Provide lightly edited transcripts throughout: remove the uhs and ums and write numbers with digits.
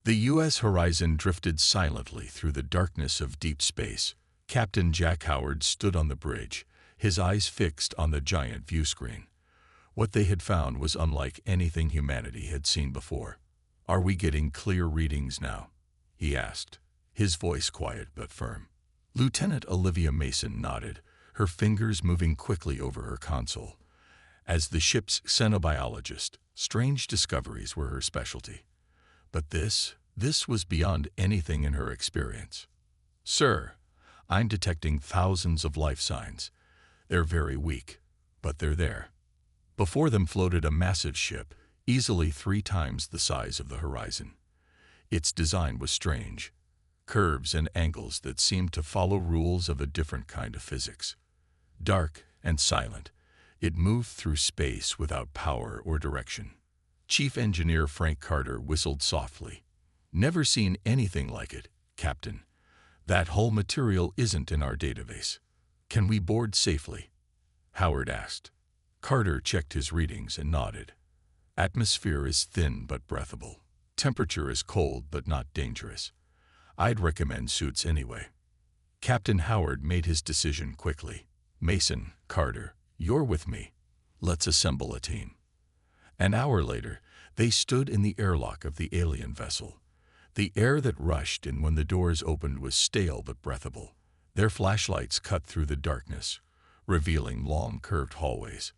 The U.S. horizon drifted silently through the darkness of deep space. Captain Jack Howard stood on the bridge, his eyes fixed on the giant viewscreen. What they had found was unlike anything humanity had seen before. "Are we getting clear readings now?" he asked, his voice quiet but firm. Lieutenant Olivia Mason nodded, her fingers moving quickly over her console. As the ship's xenobiologist, strange discoveries were her specialty. But this was beyond anything in her experience. "Sir, I'm detecting thousands of life signs. They're very weak, but they're there." Before them floated a massive ship, easily 3 times the size of the horizon. Its design was strange, curves and angles that seemed to follow rules of a different kind of physics. Dark and silent, it moved through space without power or direction. Chief Engineer Frank Carter whistled softly. "Never seen anything like it, Captain. That whole material isn't in our database. Can we board safely?" Howard asked. Carter checked his readings and nodded. "Atmosphere is thin but breathable. Temperature is cold but not dangerous. I'd recommend suits anyway." Captain Howard made his decision quickly. "Mason, Carter, you're with me. Let's assemble a team." An hour later, they stood in the airlock of the alien vessel. The air that rushed in when the doors opened was stale but breathable. Their flashlights cut through the darkness, revealing long, curved hallways.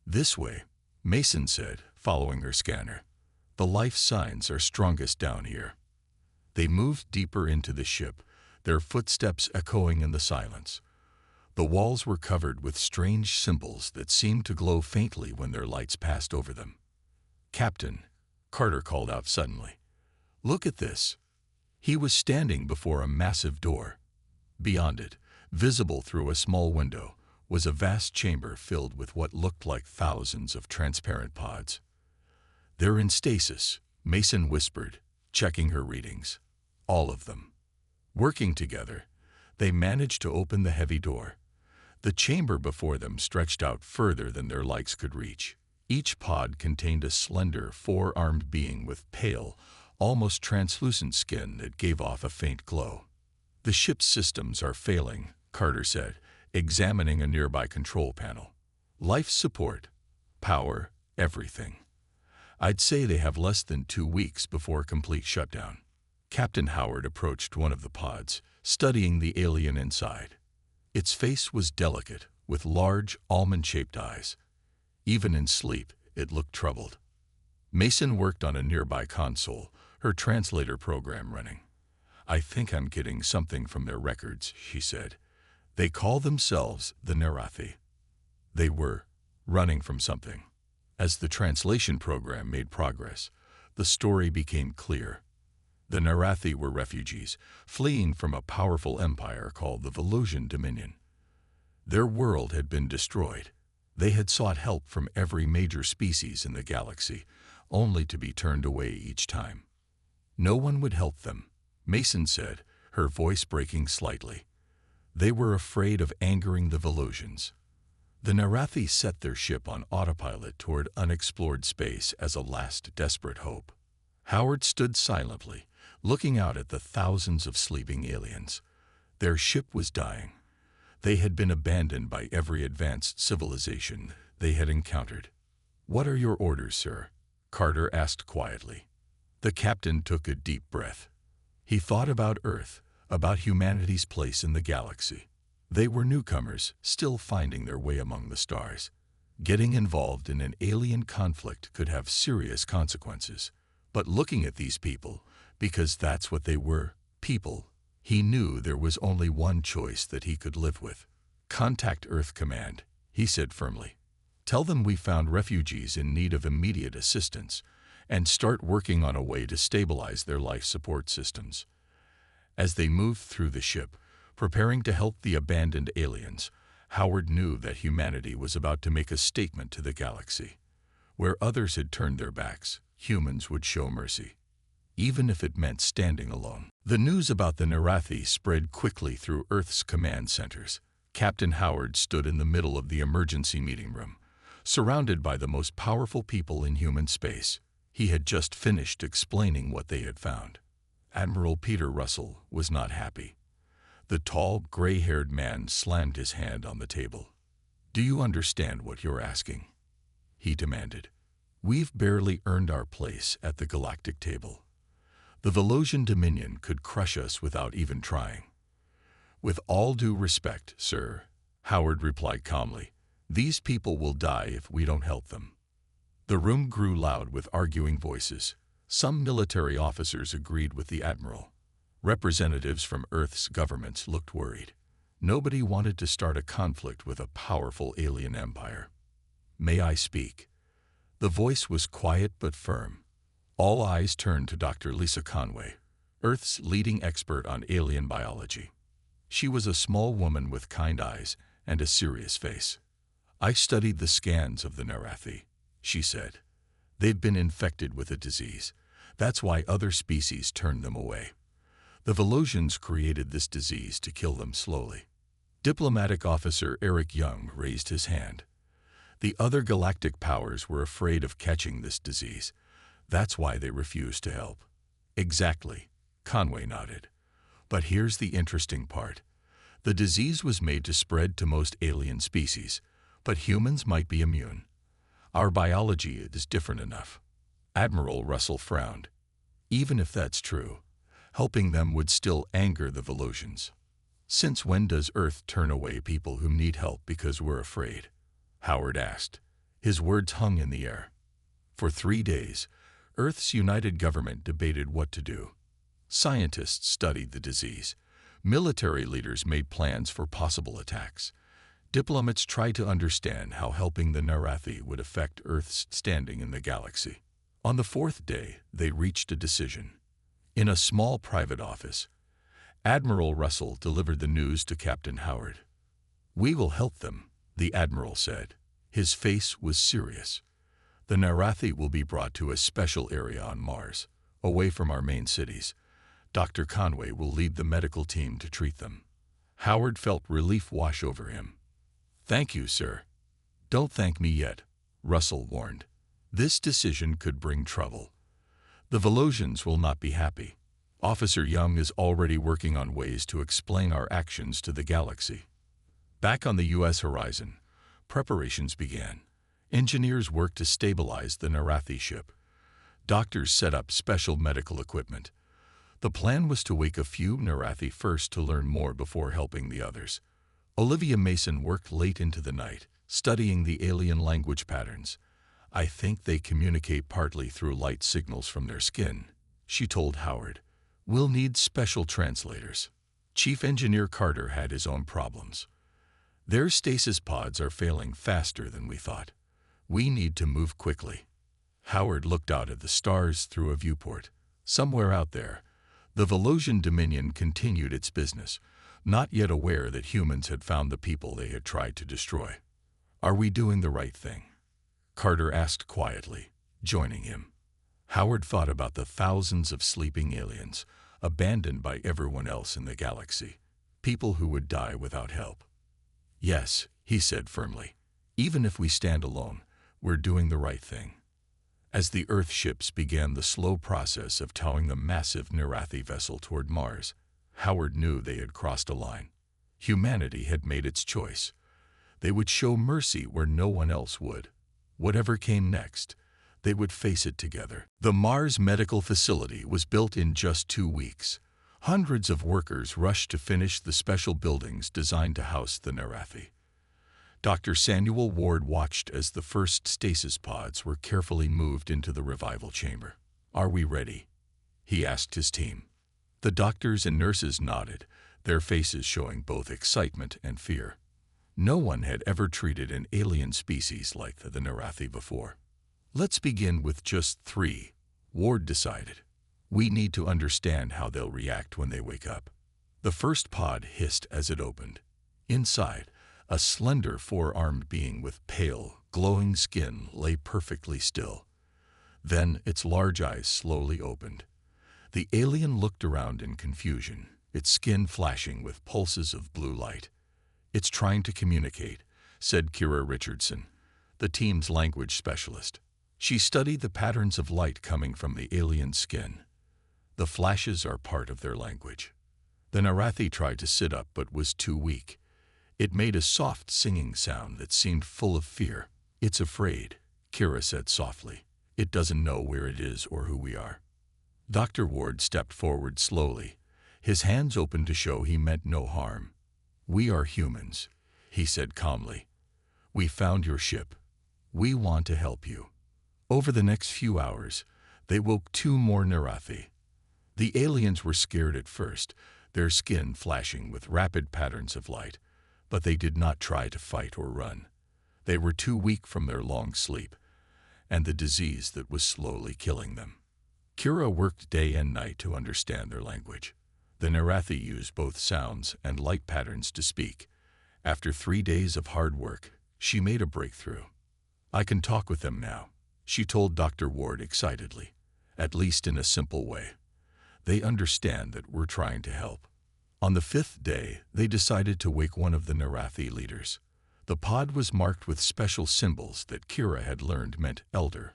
"This way," Mason said, following her scanner. "The life signs are strongest down here." They moved deeper into the ship, their footsteps echoing in the silence. The walls were covered with strange symbols that seemed to glow faintly when their lights passed over them. "Captain," Carter called out suddenly, "look at this." He was standing before a massive door. Beyond it, visible through a small window, was a vast chamber filled with what looked like thousands of transparent pods. "They're in stasis," Mason whispered, checking her readings. "All of them." Working together, they managed to open the heavy door. The chamber before them stretched out further than their legs could reach. Each pod contained a slender, 4-armed being with pale, almost translucent skin that gave off a faint glow. "The ship's systems are failing," Carter said, examining a nearby control panel. "Life support, power, everything. I'd say they have less than 2 weeks before complete shutdown." Captain Howard approached one of the pods, studying the alien inside. Its face was delicate, with large, almond-shaped eyes. Even in sleep, it looked troubled. Mason worked on a nearby console, her translator program running. "I think I'm getting something from their records," she said. "They call themselves the Nerathi." They were running from something. As the translation program made progress, the story became clear. The Nerathi were refugees, fleeing from a powerful empire called the Velusian Dominion. Their world had been destroyed. They had sought help from every major species in the galaxy, only to be turned away each time. No one would help them, Mason said, her voice breaking slightly. They were afraid of angering the Velusians. The Nerathi set their ship on autopilot toward unexplored space as a last desperate hope. Howard stood silently, looking out at the thousands of sleeping aliens. Their ship was dying. They had been abandoned by every advanced civilization they had encountered. "What are your orders, sir?" Carter asked quietly. The captain took a deep breath. He thought about Earth, about humanity's place in the galaxy. They were newcomers, still finding their way among the stars. Getting involved in an alien conflict could have serious consequences. But looking at these people, because that's what they were, people, he knew there was only one choice that he could live with. "Contact Earth Command," he said firmly. "Tell them we found refugees in need of immediate assistance, and start working on a way to stabilize their life support systems." As they moved through the ship, preparing to help the abandoned aliens, Howard knew that humanity was about to make a statement to the galaxy. Where others had turned their backs, humans would show mercy, even if it meant standing alone. The news about the Nerathi spread quickly through Earth's command centers. Captain Howard stood in the middle of the emergency meeting room, surrounded by the most powerful people in human space. He had just finished explaining what they had found. Admiral Peter Russell was not happy. The tall, gray-haired man slammed his hand on the table. "Do you understand what you're asking?" he demanded. "We've barely earned our place at the galactic table. The Velosian Dominion could crush us without even trying." "With all due respect, sir," Howard replied calmly, "these people will die if we don't help them." The room grew loud with arguing voices. Some military officers agreed with the admiral. Representatives from Earth's governments looked worried. Nobody wanted to start a conflict with a powerful alien empire. "May I speak?" The voice was quiet but firm. All eyes turned to Dr. Lisa Conway, Earth's leading expert on alien biology. She was a small woman with kind eyes and a serious face. "I studied the scans of the Narathi," she said. "They've been infected with a disease. That's why other species turned them away. The Velosians created this disease to kill them slowly." Diplomatic Officer Eric Young raised his hand. "The other galactic powers were afraid of catching this disease. That's why they refused to help." "Exactly," Conway nodded. "But here's the interesting part. The disease was made to spread to most alien species, but humans might be immune. Our biology is different enough." Admiral Russell frowned. "Even if that's true, helping them would still anger the Velosians." "Since when does Earth turn away people who need help because we're afraid?" Howard asked. His words hung in the air. For 3 days, Earth's united government debated what to do. Scientists studied the disease. Military leaders made plans for possible attacks. Diplomats tried to understand how helping the Narathi would affect Earth's standing in the galaxy. On the 4th day, they reached a decision. In a small private office, Admiral Russell delivered the news to Captain Howard. "We will help them," the admiral said. His face was serious. "The Narathi will be brought to a special area on Mars, away from our main cities. Dr. Conway will lead the medical team to treat them." Howard felt relief wash over him. "Thank you, sir." "Don't thank me yet," Russell warned. "This decision could bring trouble. The Velosians will not be happy. Officer Young is already working on ways to explain our actions to the galaxy." Back on the U.S. horizon, preparations began. Engineers worked to stabilize the Narathi ship. Doctors set up special medical equipment. The plan was to wake a few Narathi first to learn more before helping the others. Olivia Mason worked late into the night, studying the alien language patterns. "I think they communicate partly through light signals from their skin," she told Howard. "We'll need special translators." Chief Engineer Carter had his own problems. "Their stasis pods are failing faster than we thought. We need to move quickly." Howard looked out at the stars through a viewport. Somewhere out there, the Velosian Dominion continued its business, not yet aware that humans had found the people they had tried to destroy. "Are we doing the right thing?" Carter asked quietly, joining him. Howard thought about the thousands of sleeping aliens, abandoned by everyone else in the galaxy, people who would die without help. "Yes," he said firmly. "Even if we stand alone, we're doing the right thing." As the Earth ships began the slow process of towing the massive Narathi vessel toward Mars, Howard knew they had crossed a line. Humanity had made its choice. They would show mercy where no one else would. Whatever came next, they would face it together. The Mars Medical Facility was built in just 2 weeks. Hundreds of workers rushed to finish the special buildings designed to house the Narathi. Dr. Samuel Ward watched as the first stasis pods were carefully moved into the revival chamber. "Are we ready?" he asked his team. The doctors and nurses nodded, their faces showing both excitement and fear. No one had ever treated an alien species like the Narathi before. "Let's begin with just 3, Ward decided. "We need to understand how they'll react when they wake up." The first pod hissed as it opened. Inside, a slender 4-armed being with pale, glowing skin lay perfectly still. Then its large eyes slowly opened. The alien looked around in confusion, its skin flashing with pulses of blue light. "It's trying to communicate," said Kira Richardson, the team's language specialist. She studied the patterns of light coming from the alien skin. The flashes are part of their language. The Narathi tried to sit up but was too weak. It made a soft singing sound that seemed full of fear. "It's afraid," Kira said softly. "It doesn't know where it is or who we are." Dr. Ward stepped forward slowly, his hands open to show he meant no harm. "We are humans," he said calmly. "We found your ship. We want to help you." Over the next few hours, they woke 2 more Narathi. The aliens were scared at first, their skin flashing with rapid patterns of light, but they did not try to fight or run. They were too weak from their long sleep and the disease that was slowly killing them. Kira worked day and night to understand their language. The Narathi used both sounds and light patterns to speak. After 3 days of hard work, she made a breakthrough. "I can talk with them now," she told Dr. Ward excitedly, "at least in a simple way. They understand that we're trying to help." On the 5th day, they decided to wake one of the Narathi leaders. The pod was marked with special symbols that Kira had learned meant elder.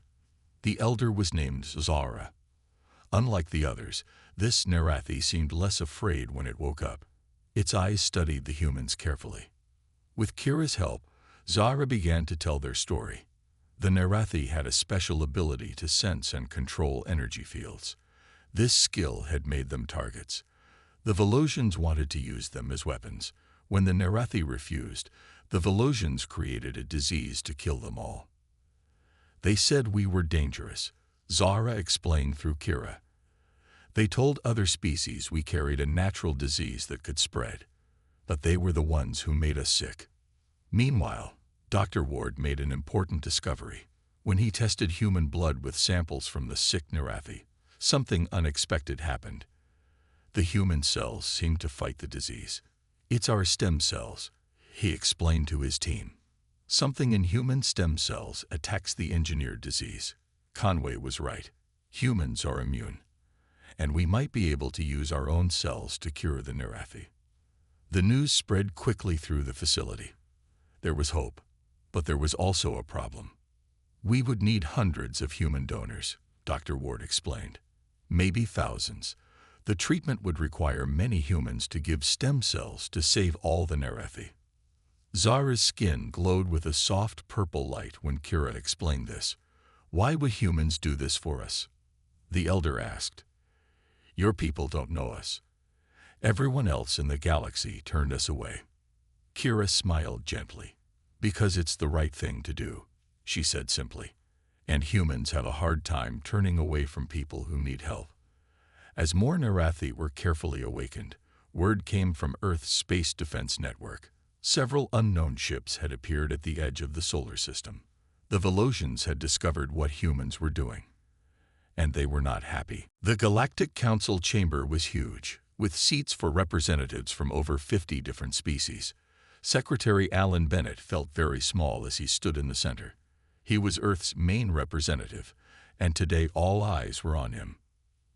The elder was named Zara. Unlike the others, this Narathi seemed less afraid when it woke up. Its eyes studied the humans carefully. With Kira's help, Zara began to tell their story. The Narathi had a special ability to sense and control energy fields. This skill had made them targets. The Velosians wanted to use them as weapons. When the Narathi refused, the Velosians created a disease to kill them all. "They said we were dangerous," Zara explained through Kira. "They told other species we carried a natural disease that could spread, but they were the ones who made us sick." Meanwhile, Dr. Ward made an important discovery. When he tested human blood with samples from the sick Narathi, something unexpected happened. The human cells seemed to fight the disease. "It's our stem cells," he explained to his team. "Something in human stem cells attacks the engineered disease." Conway was right. Humans are immune, and we might be able to use our own cells to cure the Narathi. The news spread quickly through the facility. There was hope, but there was also a problem. "We would need hundreds of human donors," Dr. Ward explained. "Maybe thousands. The treatment would require many humans to give stem cells to save all the Narathi." Zara's skin glowed with a soft purple light when Kira explained this. "Why would humans do this for us?" The elder asked. "Your people don't know us. Everyone else in the galaxy turned us away." Kira smiled gently. "Because it's the right thing to do," she said simply. "And humans have a hard time turning away from people who need help." As more Narathi were carefully awakened, word came from Earth's Space Defense Network. Several unknown ships had appeared at the edge of the solar system. The Velosians had discovered what humans were doing, and they were not happy. The Galactic Council chamber was huge, with seats for representatives from over 50 different species. Secretary Alan Bennett felt very small as he stood in the center. He was Earth's main representative, and today all eyes were on him.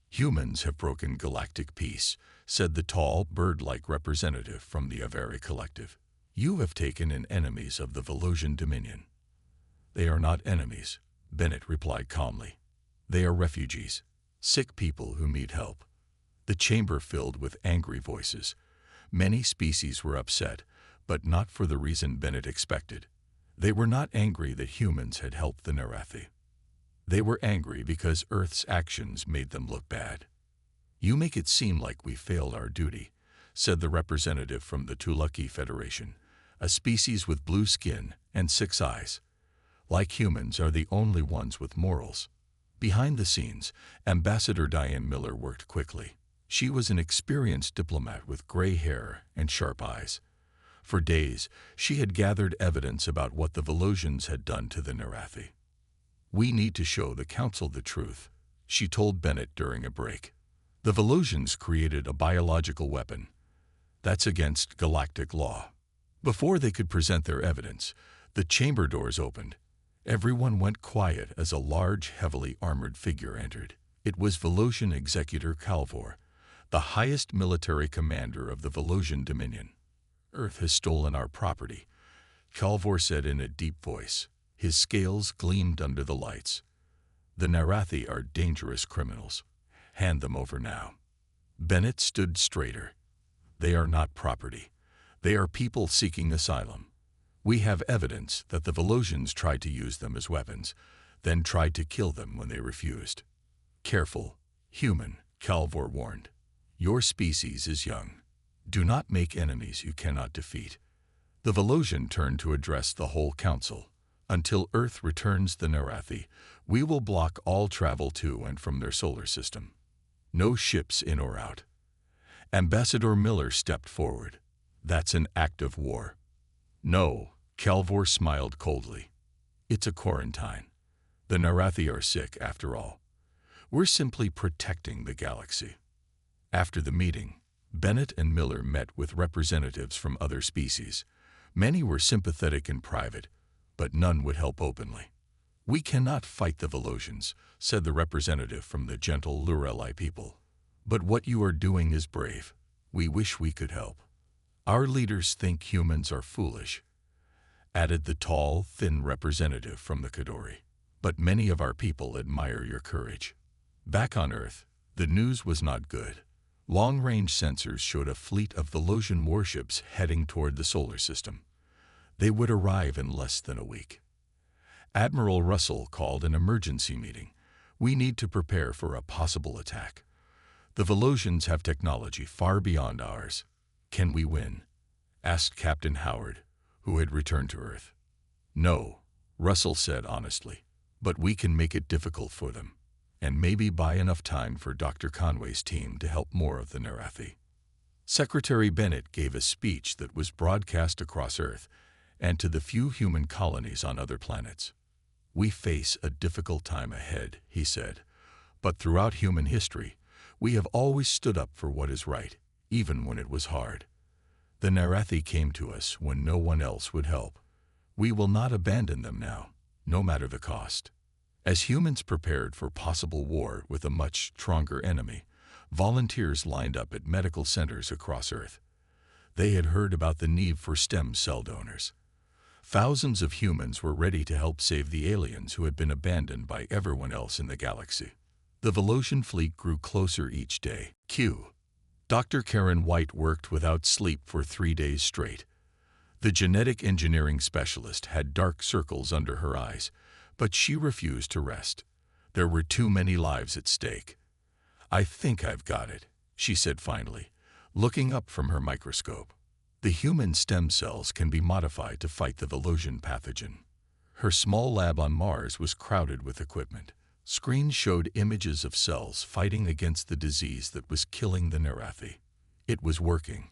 "Humans have broken galactic peace," said the tall, bird-like representative from the Avari Collective. "You have taken in enemies of the Velosian Dominion." "They are not enemies," Bennett replied calmly. "They are refugees, sick people who need help." The chamber filled with angry voices. Many species were upset, but not for the reason Bennett expected. They were not angry that humans had helped the Narathi. They were angry because Earth's actions made them look bad. "You make it seem like we failed our duty," said the representative from the Tulaki Federation, a species with blue skin and 6 eyes. "Like humans are the only ones with morals." Behind the scenes, Ambassador Diane Miller worked quickly. She was an experienced diplomat with gray hair and sharp eyes. For days, she had gathered evidence about what the Velosians had done to the Narathi. "We need to show the Council the truth," she told Bennett during a break. "The Velosians created a biological weapon. That's against galactic law." Before they could present their evidence, the chamber doors opened. Everyone went quiet as a large, heavily armored figure entered. It was Velosian Executor Calvor, the highest military commander of the Velosian Dominion. "Earth has stolen our property," Calvor said in a deep voice. His scales gleamed under the lights. The Narathi are dangerous criminals. Hand them over now. Bennett stood straighter. They are not property. They are people seeking asylum. We have evidence that the Velosians tried to use them as weapons, then tried to kill them when they refused. Careful, human, Calvor warned. Your species is young. Do not make enemies you cannot defeat. The Velosian turned to address the whole council. Until Earth returns the Narathi, we will block all travel to and from their solar system. No ships in or out. Ambassador Miller stepped forward. That's an act of war. No, Calvor smiled coldly. It's a quarantine. The Narathi are sick, after all. We're simply protecting the galaxy. After the meeting, Bennett and Miller met with representatives from other species. Many were sympathetic in private, but none would help openly. We cannot fight the Velosians, said the representative from the gentle Lurelli people. But what you are doing is brave. We wish we could help. Our leaders think humans are foolish, added the tall, thin representative from the Kadori. But many of our people admire your courage. Back on Earth, the news was not good. Long-range sensors showed a fleet of Velosian warships heading toward the solar system. They would arrive in less than a week. Admiral Russell called an emergency meeting. We need to prepare for a possible attack. The Velosians have technology far beyond ours. Can we win? Asked Captain Howard, who had returned to Earth. No, Russell said honestly, but we can make it difficult for them, and maybe buy enough time for Dr. Conway's team to help more of the Narathi. Secretary Bennett gave a speech that was broadcast across Earth and to the few human colonies on other planets. We face a difficult time ahead, he said, but throughout human history, we have always stood up for what is right, even when it was hard. The Narathi came to us when no one else would help. We will not abandon them now, no matter the cost. As humans prepared for possible war with a much stronger enemy, volunteers lined up at medical centers across Earth. They had heard about the need for stem cell donors. Thousands of humans were ready to help save the aliens who had been abandoned by everyone else in the galaxy. The Velosian fleet grew closer each day. Dr. Karen White worked without sleep for 3 days straight. The genetic engineering specialist had dark circles under her eyes, but she refused to rest. There were too many lives at stake. I think I've got it, she said finally, looking up from her microscope. The human stem cells can be modified to fight the Velosian pathogen. Her small lab on Mars was crowded with equipment. Screens showed images of cells fighting against the disease that was killing the Narathi. It was working,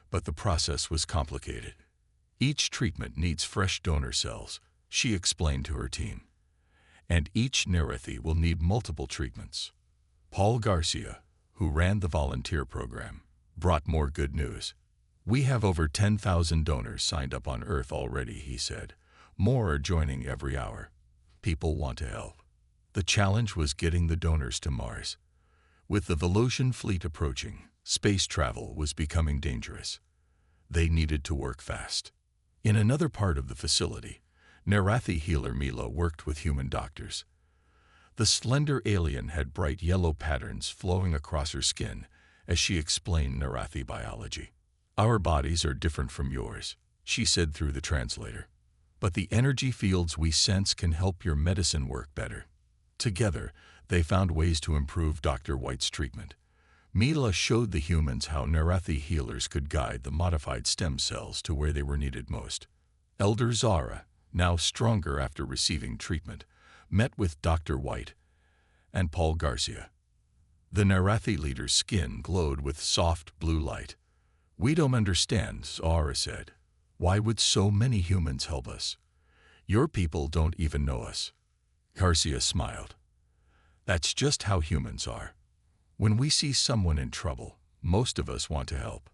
but the process was complicated. Each treatment needs fresh donor cells, she explained to her team. And each Narathi will need multiple treatments. Paul Garcia, who ran the volunteer program, brought more good news. We have over 10,000 donors signed up on Earth already, he said. More are joining every hour. People want to help. The challenge was getting the donors to Mars. With the Velosian fleet approaching, space travel was becoming dangerous. They needed to work fast. In another part of the facility, Narathi healer Mila worked with human doctors. The slender alien had bright yellow patterns flowing across her skin as she explained Narathi biology. Our bodies are different from yours, she said through the translator. But the energy fields we sense can help your medicine work better. Together, they found ways to improve Dr. White's treatment. Mila showed the humans how Narathi healers could guide the modified stem cells to where they were needed most. Elder Zara, now stronger after receiving treatment, met with Dr. White and Paul Garcia. The Narathi leader's skin glowed with soft blue light. We don't understand, Zara said. Why would so many humans help us? Your people don't even know us. Garcia smiled. That's just how humans are. When we see someone in trouble, most of us want to help.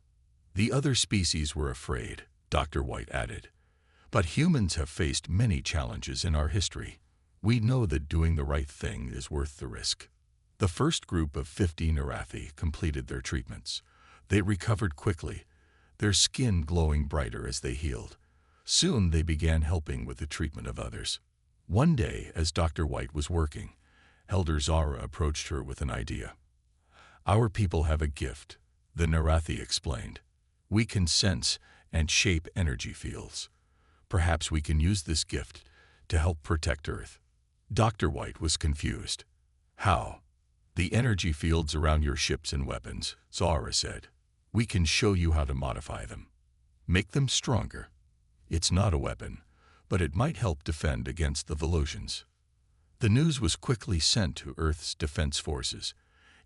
The other species were afraid, Dr. White added. But humans have faced many challenges in our history. We know that doing the right thing is worth the risk. The first group of 50 Narathi completed their treatments. They recovered quickly, their skin glowing brighter as they healed. Soon they began helping with the treatment of others. One day, as Dr. White was working, Elder Zara approached her with an idea. "Our people have a gift," the Narathi explained. "We can sense and shape energy fields. Perhaps we can use this gift to help protect Earth." Dr. White was confused. "How?" "The energy fields around your ships and weapons," Zara said. "We can show you how to modify them. Make them stronger. It's not a weapon, but it might help defend against the Volusians." The news was quickly sent to Earth's defense forces.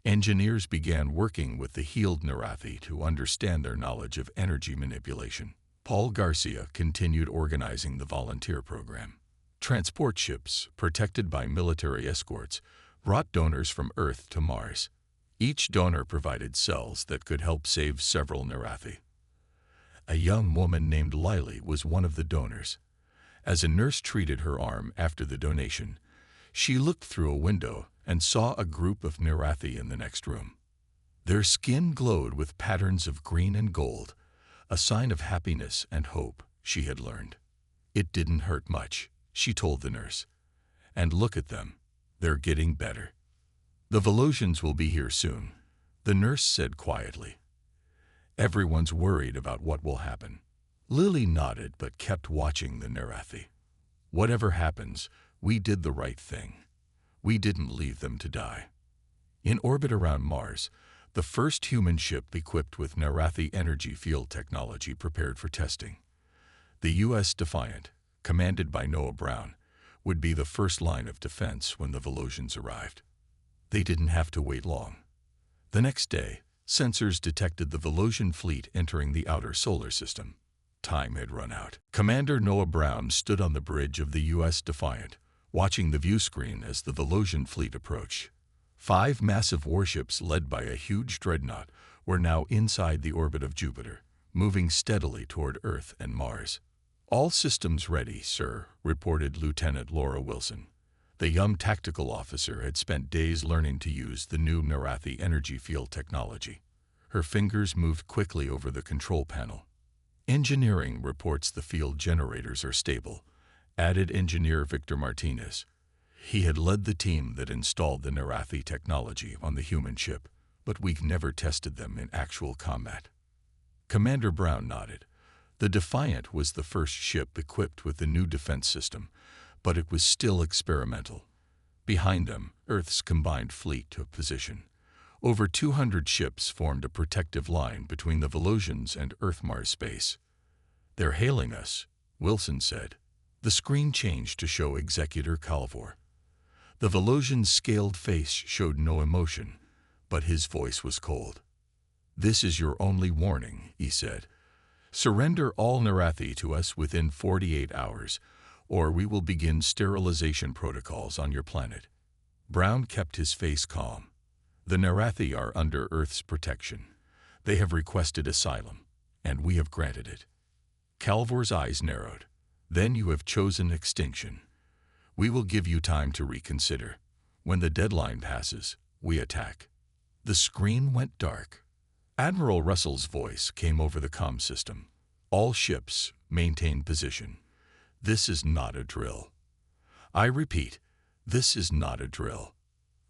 Engineers began working with the healed Narathi to understand their knowledge of energy manipulation. Paul Garcia continued organizing the volunteer program. Transport ships, protected by military escorts, brought donors from Earth to Mars. Each donor provided cells that could help save several Narathi. A young woman named Lily was one of the donors. As a nurse treated her arm after the donation, she looked through a window and saw a group of Narathi in the next room. Their skin glowed with patterns of green and gold, a sign of happiness and hope, she had learned. "It didn't hurt much," she told the nurse. "And look at them. They're getting better." "The Volusians will be here soon," the nurse said quietly. "Everyone's worried about what will happen." Lily nodded but kept watching the Narathi. "Whatever happens, we did the right thing. We didn't leave them to die." In orbit around Mars, the first human ship equipped with Narathi energy field technology prepared for testing. The U.S. Defiant, commanded by Noah Brown, would be the first line of defense when the Volusians arrived. They didn't have to wait long. The next day, sensors detected the Volusian fleet entering the outer solar system. Time had run out. Commander Noah Brown stood on the bridge of the U.S. Defiant, watching the view screen as the Volusian fleet approached. 5 massive warships led by a huge dreadnought were now inside the orbit of Jupiter, moving steadily toward Earth and Mars. "All systems ready, sir," reported Lieutenant Laura Wilson. The young tactical officer had spent days learning to use the new Narathi energy field technology. Her fingers moved quickly over the control panel. "Engineering reports the field generators are stable," added engineer Victor Martinez. He had led the team that installed the Narathi technology on the human ship, but we've never tested them in actual combat. Commander Brown nodded. The Defiant was the first ship equipped with the new defense system, but it was still experimental. Behind them, Earth's combined fleet took position. Over 200 ships formed a protective line between the Volusians and Earth-Mars space. "They're hailing us," Wilson said. The screen changed to show Executor Calvor. The Volusian's scaled face showed no emotion, but his voice was cold. "This is your only warning," he said. "Surrender all Narathi to us within 48 hours, or we will begin sterilization protocols on your planet." Brown kept his face calm. "The Narathi are under Earth's protection. They have requested asylum, and we have granted it." Calvor's eyes narrowed. "Then you have chosen extinction. We will give you time to reconsider. When the deadline passes, we attack." The screen went dark. Admiral Russell's voice came over the comm system. "All ships, maintain position. This is not a drill. I repeat, this is not a drill."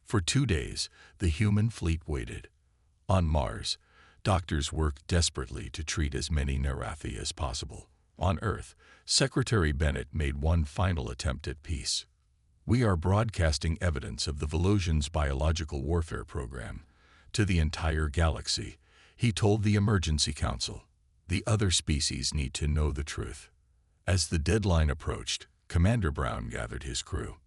For 2 days, the human fleet waited. On Mars, doctors worked desperately to treat as many Narathi as possible. On Earth, Secretary Bennett made one final attempt at peace. "We are broadcasting evidence of the Volusians' biological warfare program to the entire galaxy," he told the Emergency Council. "The other species need to know the truth." As the deadline approached, Commander Brown gathered his crew.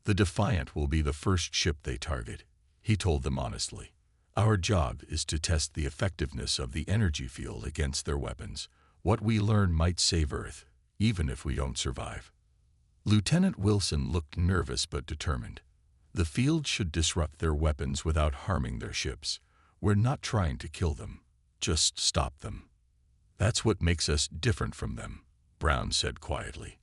"The Defiant will be the first ship they target," he told them honestly. "Our job is to test the effectiveness of the energy field against their weapons. What we learn might save Earth, even if we don't survive." Lieutenant Wilson looked nervous but determined. "The field should disrupt their weapons without harming their ships. We're not trying to kill them, just stop them. That's what makes us different from them," Brown said quietly.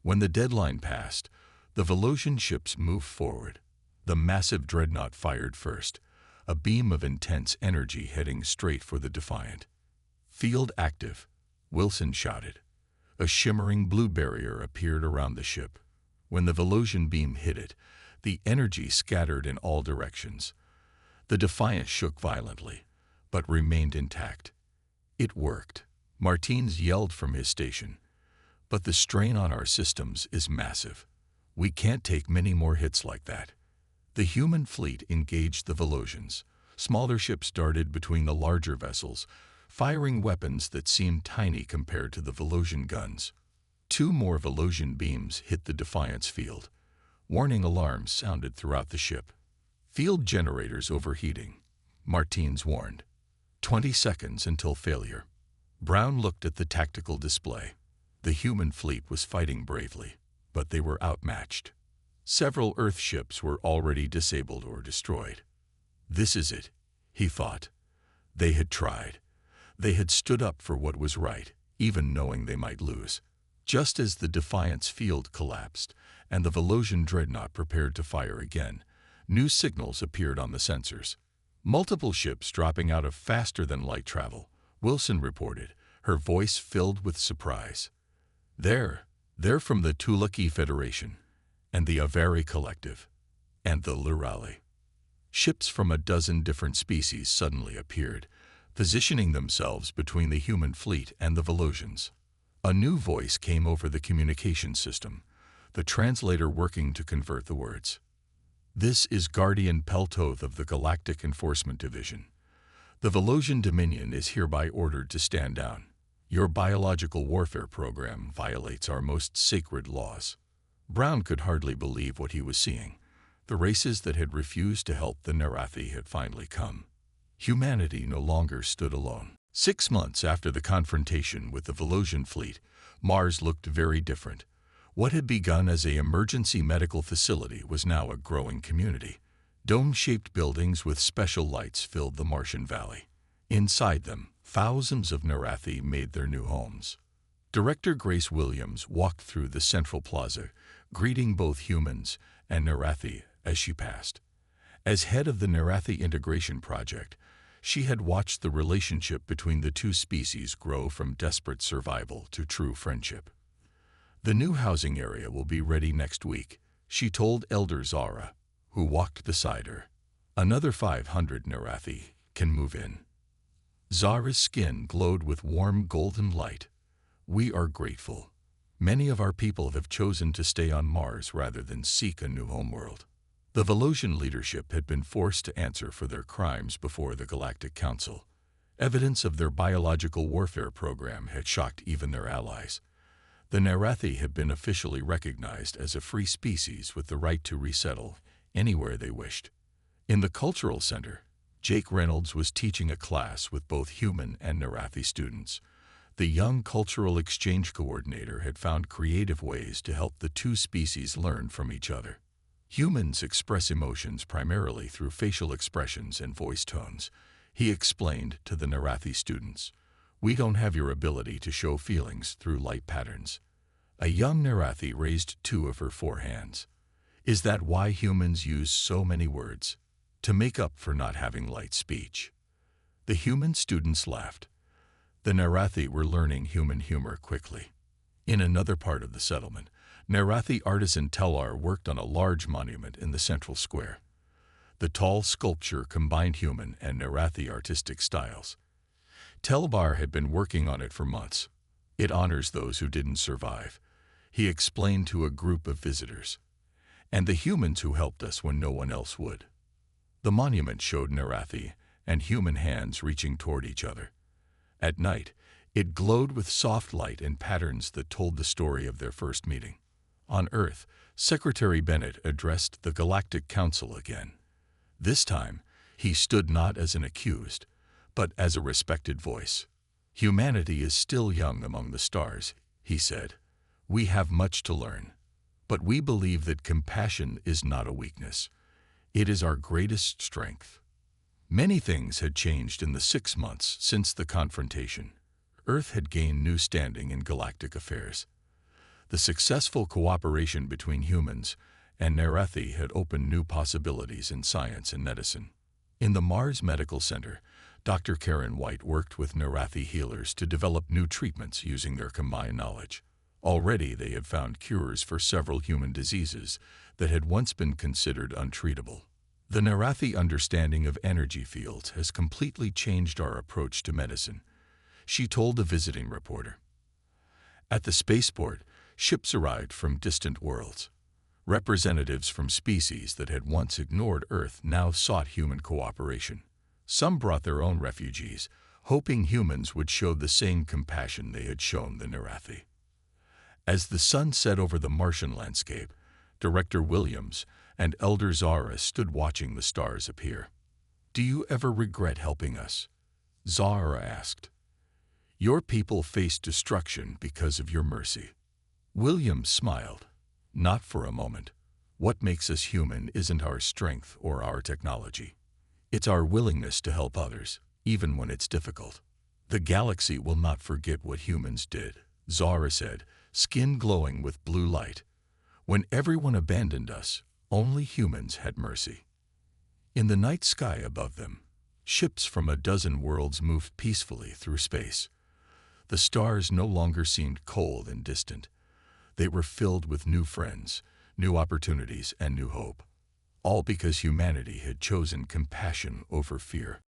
When the deadline passed, the Volusian ships moved forward. The massive dreadnought fired first, a beam of intense energy heading straight for the Defiant. "Field active," Wilson shouted. A shimmering blue barrier appeared around the ship. When the Volusian beam hit it, the energy scattered in all directions. The Defiant shook violently, but remained intact. It worked. Martins yelled from his station. But the strain on our systems is massive. We can't take many more hits like that. The human fleet engaged the Velocians. Smaller ships darted between the larger vessels, firing weapons that seemed tiny compared to the Velocian guns. 2 more Velocian beams hit the Defiant's field. Warning alarms sounded throughout the ship. Field generators overheating, Martins warned. 20 seconds until failure. Brown looked at the tactical display. The human fleet was fighting bravely, but they were outmatched. Several Earth ships were already disabled or destroyed. This is it, he thought. They had tried. They had stood up for what was right, even knowing they might lose. Just as the Defiant's field collapsed and the Velocian dreadnought prepared to fire again, new signals appeared on the sensors. Multiple ships dropping out of faster-than-light travel, Wilson reported, her voice filled with surprise. They're from the Tulaki Federation, and the Avari Collective, and the Lurali. Ships from a dozen different species suddenly appeared, positioning themselves between the human fleet and the Velocians. A new voice came over the communication system, the translator working to convert the words. This is Guardian Peltoth of the Galactic Enforcement Division. The Velocian Dominion is hereby ordered to stand down. Your biological warfare program violates our most sacred laws. Brown could hardly believe what he was seeing. The races that had refused to help the Narathi had finally come. Humanity no longer stood alone. 6 months after the confrontation with the Velocian fleet, Mars looked very different. What had begun as an emergency medical facility was now a growing community. Dome-shaped buildings with special lights filled the Martian valley. Inside them, thousands of Narathi made their new homes. Director Grace Williams walked through the central plaza, greeting both humans and Narathi as she passed. As head of the Narathi Integration Project, she had watched the relationship between the two species grow from desperate survival to true friendship. The new housing area will be ready next week, she told Elder Zara, who walked beside her. Another 500 Narathi can move in. Zara's skin glowed with warm golden light. We are grateful. Many of our people have chosen to stay on Mars rather than seek a new homeworld. The Velocian leadership had been forced to answer for their crimes before the Galactic Council. Evidence of their biological warfare program had shocked even their allies. The Narathi had been officially recognized as a free species with the right to resettle anywhere they wished. In the Cultural Center, Jake Reynolds was teaching a class with both human and Narathi students. The young cultural exchange coordinator had found creative ways to help the two species learn from each other. Humans express emotions primarily through facial expressions and voice tones, he explained to the Narathi students. We don't have your ability to show feelings through light patterns. A young Narathi raised 2 of her 4 hands. Is that why humans use so many words? To make up for not having light speech. The human students laughed. The Narathi were learning human humor quickly. In another part of the settlement, Narathi artisan Telar worked on a large monument in the central square. The tall sculpture combined human and Narathi artistic styles. Telbar had been working on it for months. It honors those who didn't survive, he explained to a group of visitors, and the humans who helped us when no one else would. The monument showed Narathi and human hands reaching toward each other. At night, it glowed with soft light and patterns that told the story of their first meeting. On Earth, Secretary Bennett addressed the Galactic Council again. This time, he stood not as an accused, but as a respected voice. Humanity is still young among the stars, he said. We have much to learn, but we believe that compassion is not a weakness. It is our greatest strength. Many things had changed in the 6 months since the confrontation. Earth had gained new standing in galactic affairs. The successful cooperation between humans and Narathi had opened new possibilities in science and medicine. In the Mars Medical Center, Dr. Karen White worked with Narathi healers to develop new treatments using their combined knowledge. Already they have found cures for several human diseases that had once been considered untreatable. The Narathi understanding of energy fields has completely changed our approach to medicine, she told the visiting reporter. At the spaceport, ships arrived from distant worlds. Representatives from species that had once ignored Earth now sought human cooperation. Some brought their own refugees, hoping humans would show the same compassion they had shown the Narathi. As the sun set over the Martian landscape, Director Williams and Elder Zara stood watching the stars appear. "Do you ever regret helping us?" Zara asked. "Your people faced destruction because of your mercy." Williams smiled. "Not for a moment. What makes us human isn't our strength or our technology. It's our willingness to help others, even when it's difficult. The galaxy will not forget what humans did," Zara said, skin glowing with blue light. "When everyone abandoned us, only humans had mercy." In the night sky above them, ships from a dozen worlds moved peacefully through space. The stars no longer seemed cold and distant. They were filled with new friends, new opportunities, and new hope. All because humanity had chosen compassion over fear.